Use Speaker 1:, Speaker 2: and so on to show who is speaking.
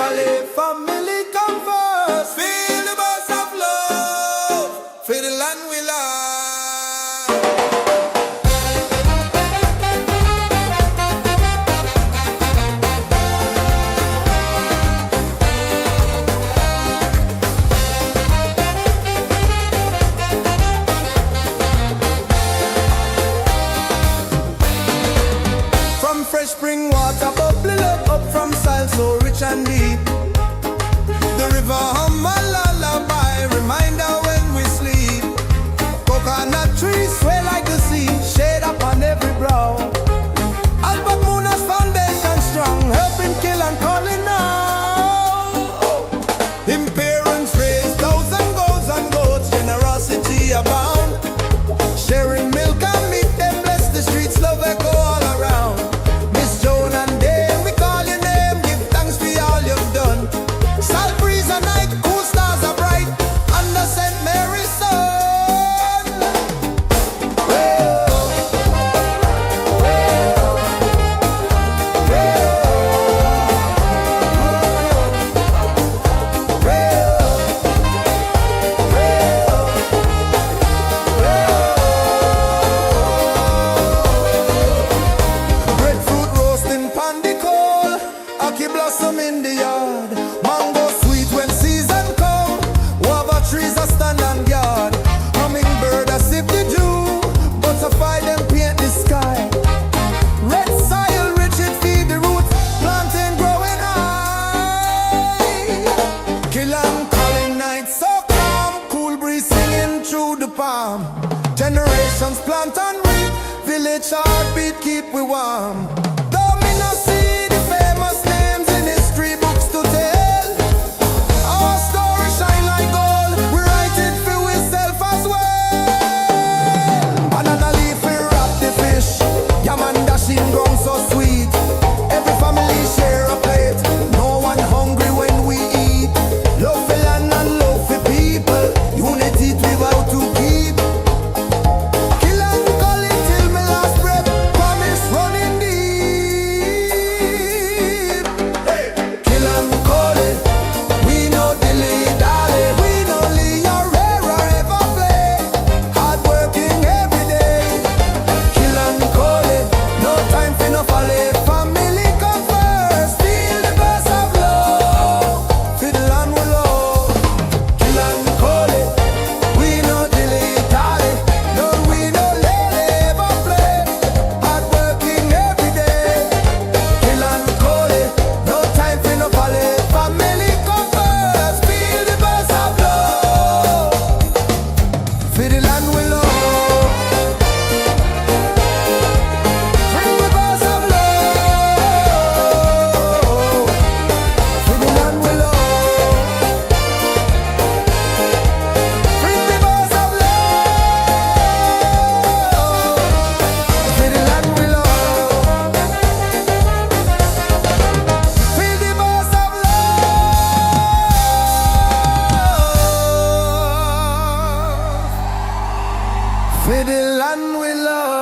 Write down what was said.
Speaker 1: folly. Family come first. Feel the buzz of love for the land we love. Fresh spring water bubbling up from soil so rich and deep. The river hum a lullaby, reminder when we sleep. Coconut trees sway like the sea, shade upon every brow. Albert Moonah's foundation strong, helping Kilancholly now. Him parents raised thousand goats and goats, generosity abound. Sharing milk and meat, them bless the streets, love echo all around. Joan and Dane, we call your name, give thanks for all you've done. Salt breeze at night, cool stars are bright, under St. Mary's sun. Breadfruit roasting pan the coal, ackee blossom in the yard. Mango sweet when season come, guava trees a stand and guard. Hummingbird a sip the dew, butterfly them paint the sky. Red soil rich it feed the roots, planting growing high. Kill-an-kolly night so calm, cool breeze singing through the palm. Generations plant and reap, village heartbeat keep we warm. Though me no see the famous names in history books to tell, our story shine like gold, we write it for ourselves as well. Banana leaf we wrap the fish, yam and dashing ground so sweet. Every family share a plate, no one hungry when we eat. Love for land and love for people, unity we vow to keep. Kilancholly till me last breath, promise running deep. Kilancholly, we no dilly-dolly, we no leave or rare or ever play. Hardworking every day. Kilancholly, no time for no folly. Family come first, feel the buzz of love for the land we love. Kilancholly, we no dilly-dolly, no we no let ever play. Hardworking every day. Kilancholly, no time for no folly. Family come first, feel the buzz of love for the land we love. Bring the buzz of love for the land we love. Bring the buzz of love for the land we love. Feel the buzz of love for the land we love.